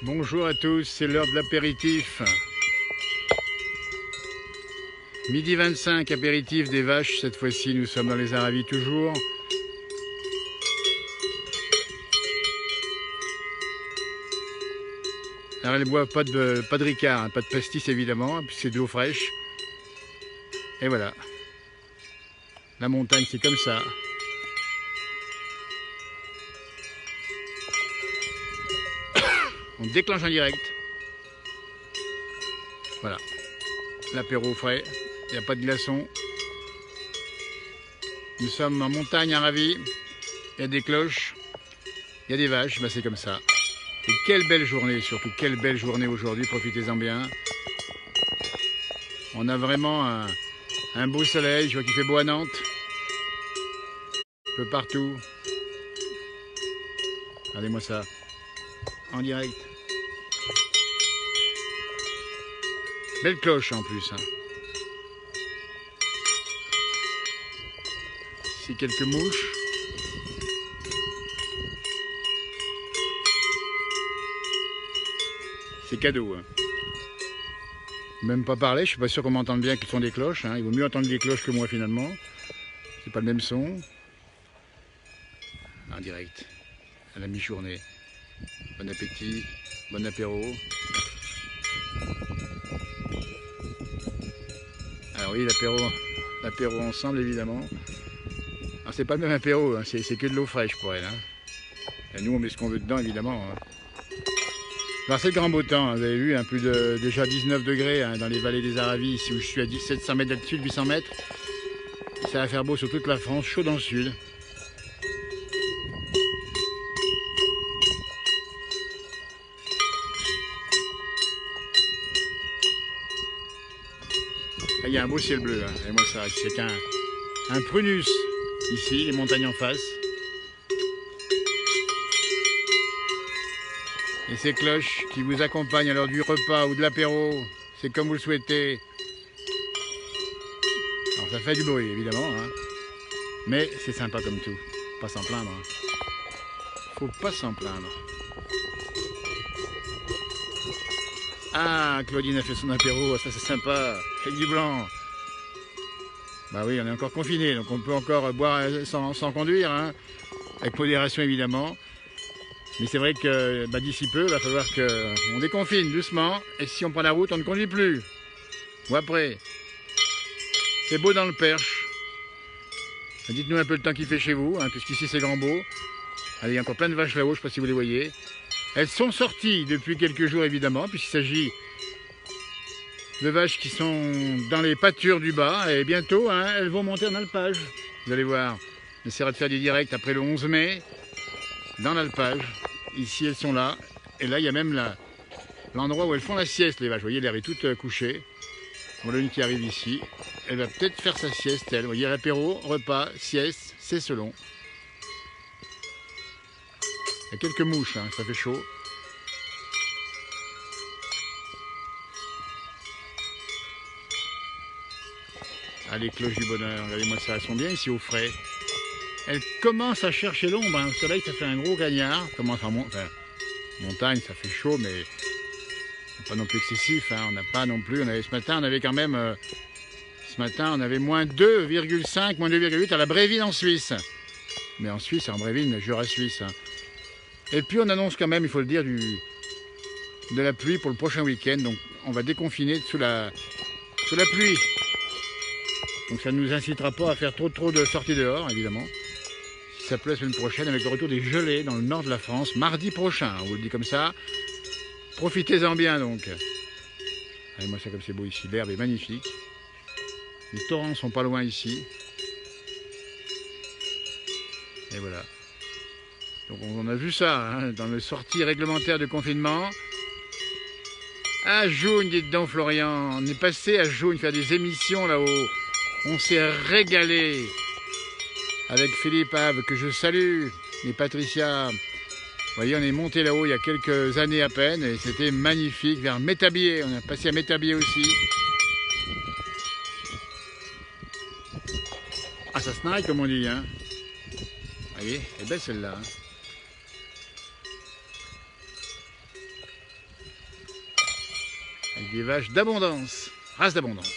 Bonjour à tous, c'est l'heure de l'apéritif. Midi 25, apéritif des vaches. Cette fois-ci, nous sommes dans les Aravis toujours. Alors, elle ne boit pas de ricard, hein, pas de pastis évidemment, puis c'est de l'eau fraîche. Et voilà. La montagne, c'est comme ça. On déclenche en direct. Voilà. L'apéro frais. Il n'y a pas de glaçons. Nous sommes en montagne à Ravis. Il y a des cloches. Il y a des vaches. Ben, c'est comme ça. Et quelle belle journée, surtout quelle belle journée aujourd'hui. Profitez-en bien. On a vraiment un beau soleil. Je vois qu'il fait beau à Nantes. Un peu partout. Regardez-moi ça. En direct. Belle cloche en plus. Hein. Ici quelques mouches. C'est cadeau. Hein. Même pas parler, je suis pas sûr qu'on m'entende bien que le son des cloches. Hein. Il vaut mieux entendre des cloches que moi finalement. C'est pas le même son. En direct. À la mi-journée. Bon appétit, bon apéro. Alors oui, l'apéro ensemble évidemment. Alors c'est pas le même apéro, hein, c'est que de l'eau fraîche pour elle. Hein. Et nous on met ce qu'on veut dedans évidemment. Hein. Alors c'est le grand beau temps, hein, vous avez vu, hein, plus de déjà 19 degrés hein, dans les vallées des Aravis, ici où je suis à 700 mètres d'altitude, 800 mètres. Ça va faire beau sur toute la France, chaud dans le sud. Il y a un beau ciel bleu, hein. Et moi ça, c'est qu'un prunus ici, les montagnes en face. Et ces cloches qui vous accompagnent à l'heure du repas ou de l'apéro, c'est comme vous le souhaitez. Alors ça fait du bruit évidemment, hein. Mais c'est sympa comme tout, pas s'en plaindre. Hein. Faut pas s'en plaindre. Ah, Claudine a fait son apéro, ça c'est sympa, avec du blanc. Bah oui, on est encore confiné, donc on peut encore boire sans conduire, hein, avec modération évidemment. Mais c'est vrai que bah, d'ici peu, il va falloir qu'on déconfine doucement, et si on prend la route, on ne conduit plus. Ou après. C'est beau dans le Perche. Dites-nous un peu le temps qu'il fait chez vous, hein, puisqu'ici c'est grand beau. Allez, il y a encore plein de vaches là-haut, je ne sais pas si vous les voyez. Elles sont sorties depuis quelques jours évidemment, puisqu'il s'agit de vaches qui sont dans les pâtures du bas, et bientôt hein, elles vont monter en alpage. Vous allez voir, on essaiera de faire des directs après le 11 mai, dans l'alpage. Ici elles sont là, et là il y a même l'endroit où elles font la sieste les vaches. Vous voyez, l'herbe est toute couchée. Voilà une qui arrive ici, elle va peut-être faire sa sieste elle. Vous voyez, apéro, repas, sieste, c'est selon. Il y a quelques mouches, hein, ça fait chaud. Ah, les cloches du bonheur, regardez-moi ça, elles sont bien ici au frais. Elles commencent à chercher l'ombre, hein. Au soleil ça fait un gros cagnard. Commence à montagne, ça fait chaud, mais c'est pas non plus excessif. Hein. On n'a pas non plus, ce matin on avait quand même, ce matin on avait moins 2,5, moins 2,8 à la Bréville en Suisse. Mais en Suisse, en Bréville, le Jura suisse. Hein. Et puis on annonce quand même, il faut le dire, de la pluie pour le prochain week-end. Donc on va déconfiner sous la pluie. Donc ça ne nous incitera pas à faire trop de sorties dehors, évidemment. Si ça pleut la semaine prochaine, avec le retour des gelées dans le nord de la France, mardi prochain, on vous le dit comme ça. Profitez-en bien donc. Allez, moi c'est comme c'est beau ici, l'herbe est magnifique. Les torrents sont pas loin ici. Et voilà. Donc on a vu ça hein, dans les sorties réglementaires de confinement. À Jougne, dites donc Florian, on est passé à Jougne faire des émissions là-haut. On s'est régalé avec Philippe Have, que je salue, et Patricia. Vous voyez, on est monté là-haut il y a quelques années à peine, et c'était magnifique, vers Métabier. On a passé à Métabier aussi. Ah, ça se naille comme on dit, hein. Vous voyez, elle est belle celle-là. Hein. avec des vaches d'abondance, race d'abondance.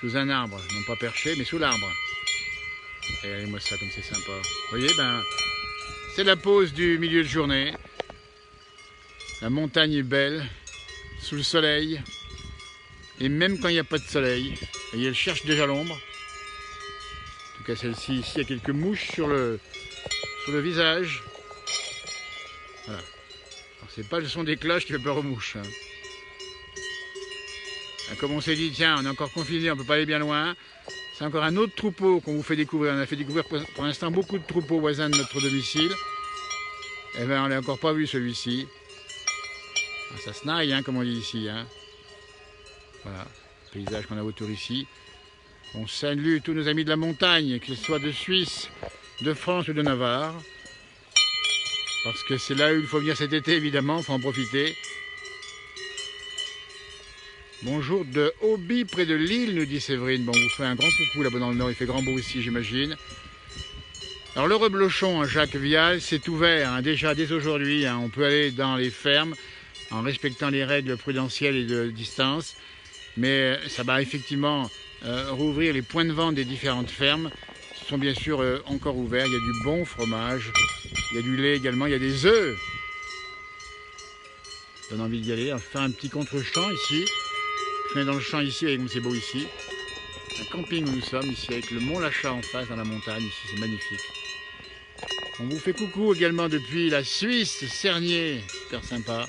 Sous un arbre, non pas perché, mais sous l'arbre. Et regardez-moi ça comme c'est sympa. Vous voyez, ben, c'est la pause du milieu de journée. La montagne est belle, sous le soleil. Et même quand il n'y a pas de soleil, vous voyez, elle cherche déjà l'ombre. En tout cas, celle-ci, ici, il y a quelques mouches sur le visage. Voilà. Alors, c'est pas le son des cloches qui fait peur aux mouches. Hein. Comme on s'est dit, tiens, on est encore confiné, on ne peut pas aller bien loin. C'est encore un autre troupeau qu'on vous fait découvrir. On a fait découvrir pour l'instant beaucoup de troupeaux voisins de notre domicile. Et bien, on n'a encore pas vu celui-ci. Ça se naille, hein, comme on dit ici. Hein. Voilà, le paysage qu'on a autour ici. On salue tous nos amis de la montagne, que ce soit de Suisse, de France ou de Navarre. Parce que c'est là où il faut venir cet été, évidemment, il faut en profiter. Bonjour de Hobby, près de Lille, nous dit Séverine. Bon, on vous fait un grand coucou là-bas dans le nord, il fait grand beau ici, j'imagine. Alors le reblochon, Jacques Vial, c'est ouvert, hein, déjà dès aujourd'hui. Hein, on peut aller dans les fermes en respectant les règles prudentielles et de distance. Mais ça va effectivement rouvrir les points de vente des différentes fermes. Ils sont bien sûr encore ouverts. Il y a du bon fromage, il y a du lait également, il y a des œufs. Ça donne envie d'y aller. On va faire un petit contre-champ ici. Je suis dans le champ ici, avec c'est beau ici. Un camping où nous sommes ici, avec le Mont Lachat en face, dans la montagne. Ici, c'est magnifique. On vous fait coucou également depuis la Suisse, Cernier. Super sympa.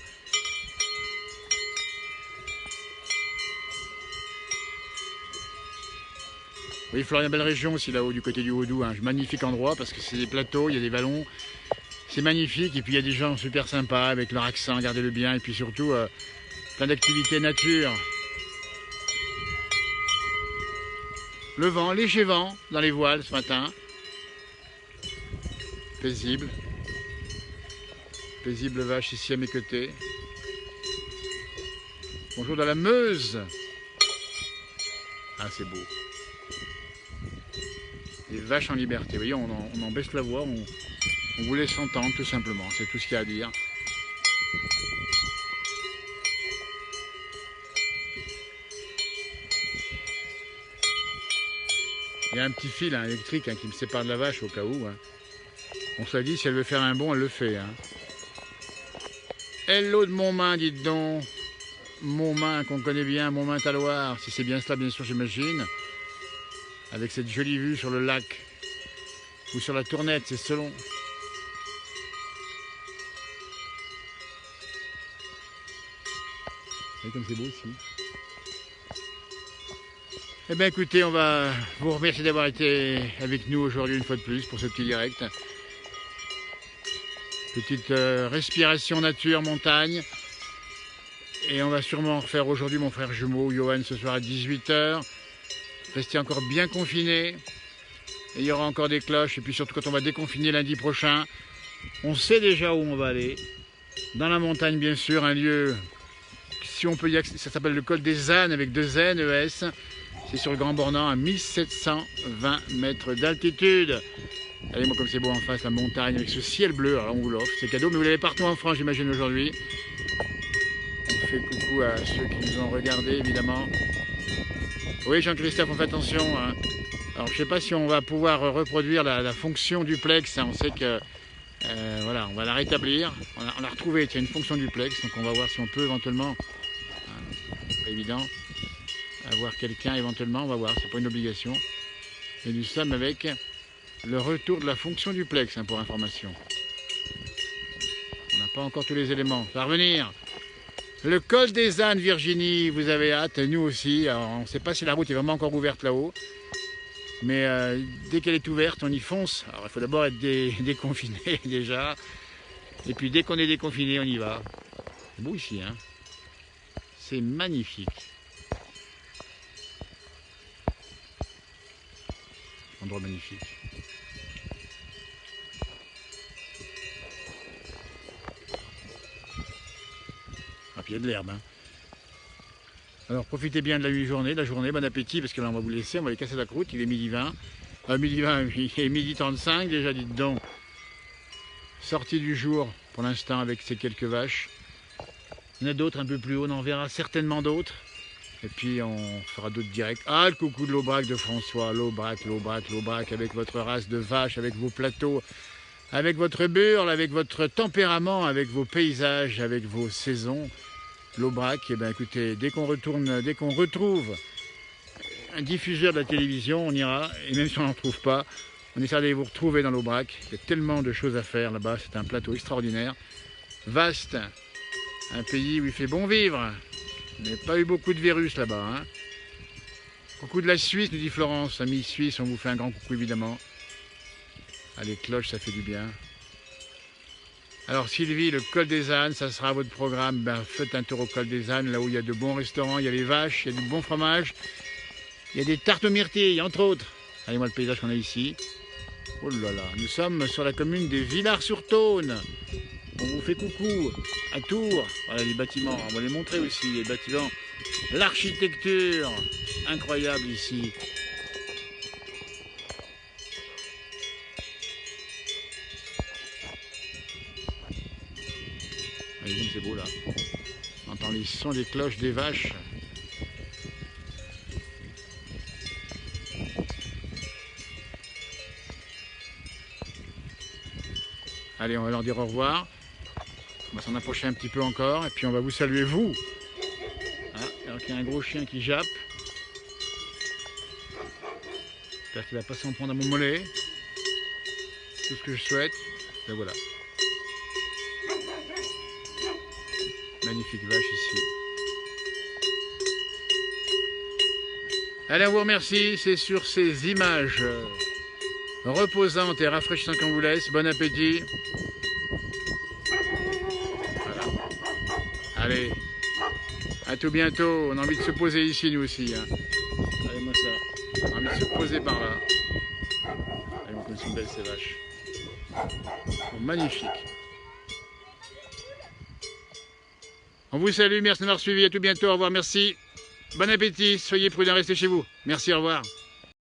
Oui, Florian, belle région aussi là-haut, du côté du Haut-Doubs. Hein. Magnifique endroit parce que c'est des plateaux, il y a des vallons. C'est magnifique. Et puis il y a des gens super sympas avec leur accent, gardez-le bien. Et puis surtout, plein d'activités nature. Le vent, léger vent dans les voiles ce matin. Paisible. Paisible vache ici à mes côtés. Bonjour dans la Meuse. Ah, c'est beau. Des vaches en liberté. Vous voyez, on en baisse la voix, on vous laisse entendre tout simplement. C'est tout ce qu'il y a à dire. Il y a un petit fil électrique qui me sépare de la vache au cas où. Hein. On se l'a dit, si elle veut faire un bond, elle le fait. Hein. Hello de Montmain, dites donc. Montmain, qu'on connaît bien, Montmain-Taloir. Si c'est bien cela, bien sûr, j'imagine. Avec cette jolie vue sur le lac. Ou sur la Tournette, c'est selon. Vous voyez comme c'est beau ici. Eh bien écoutez, on va vous remercier d'avoir été avec nous aujourd'hui une fois de plus pour ce petit direct. Petite respiration nature, montagne. Et on va sûrement refaire aujourd'hui mon frère jumeau, Johan, ce soir à 18 h. Restez encore bien confinés. Et il y aura encore des cloches. Et puis surtout quand on va déconfiner lundi prochain, on sait déjà où on va aller. Dans la montagne bien sûr, un lieu, si on peut y accéder, ça s'appelle le col des Ânes avec 2 N, E-S. C'est sur le Grand Bornand à 1720 mètres d'altitude. Allez, moi comme c'est beau en face, la montagne avec ce ciel bleu, alors on vous l'offre, c'est cadeau, mais vous l'avez partout en France j'imagine aujourd'hui. On fait coucou à ceux qui nous ont regardés évidemment. Oui Jean-Christophe, on fait attention. Hein. Alors je ne sais pas si on va pouvoir reproduire la fonction duplex, hein. On sait que voilà, on va la rétablir. On a retrouvé une fonction duplex, donc on va voir si on peut éventuellement, pas évident, avoir quelqu'un éventuellement, on va voir, c'est pas une obligation. Et nous sommes avec le retour de la fonction duplex, hein, pour information. On n'a pas encore tous les éléments. Ça va revenir. Le col des Ânes, Virginie, vous avez hâte, nous aussi. Alors, on ne sait pas si la route est vraiment encore ouverte là-haut. Mais dès qu'elle est ouverte, on y fonce. Alors il faut d'abord être déconfiné déjà. Et puis dès qu'on est déconfiné, on y va. C'est beau ici, hein. C'est magnifique. Endroit magnifique. Ah, puis il y a de l'herbe. Hein. Alors profitez bien de la journée, bon appétit, parce que là on va vous laisser, on va les casser la croûte, il est midi 20. Midi 20, il est midi 35 déjà, dites donc. Sortie du jour pour l'instant avec ces quelques vaches. Il y en a d'autres un peu plus haut, on en verra certainement d'autres. Et puis on fera d'autres directs. Ah, le coucou de l'Aubrac de François, l'Aubrac, l'Aubrac, l'Aubrac, avec votre race de vache, avec vos plateaux, avec votre burle, avec votre tempérament, avec vos paysages, avec vos saisons. L'Aubrac, eh bien écoutez, dès qu'on retrouve un diffuseur de la télévision, on ira, et même si on n'en trouve pas, on essaiera de vous retrouver dans l'Aubrac. Il y a tellement de choses à faire là-bas, c'est un plateau extraordinaire, vaste, un pays où il fait bon vivre. Il n'y a pas eu beaucoup de virus là-bas. Hein. Coucou de la Suisse, nous dit Florence, amis suisses, on vous fait un grand coucou évidemment. Ah, les cloches, ça fait du bien. Alors Sylvie, le col des ânes, ça sera votre programme. Ben, faites un tour au col des ânes, là où il y a de bons restaurants, il y a les vaches, il y a du bon fromage, il y a des tartes aux myrtilles, entre autres. Regardez-moi le paysage qu'on a ici. Oh là là, nous sommes sur la commune des Villars-sur-Thône. On vous fait coucou à Tours. Voilà les bâtiments, on va les montrer aussi, les bâtiments. L'architecture, incroyable ici. Allez, c'est beau là. On entend les sons des cloches des vaches. Allez, on va leur dire au revoir. On va s'en approcher un petit peu encore et puis on va vous saluer vous. Ah, alors qu'il y a un gros chien qui jappe. J'espère qu'il ne va pas s'en prendre à mon mollet. Tout ce que je souhaite. Et voilà. Magnifique vache ici. Allez, on vous remercie. C'est sur ces images reposantes et rafraîchissantes qu'on vous laisse. Bon appétit. Allez, à tout bientôt. On a envie de se poser ici, nous aussi. Hein. Allez-moi ça. On a envie de se poser par là. Allez, on connaît une belle ces vaches. Oh, magnifique. On vous salue, merci de m'avoir suivi. À tout bientôt. Au revoir, merci. Bon appétit. Soyez prudents, restez chez vous. Merci, au revoir.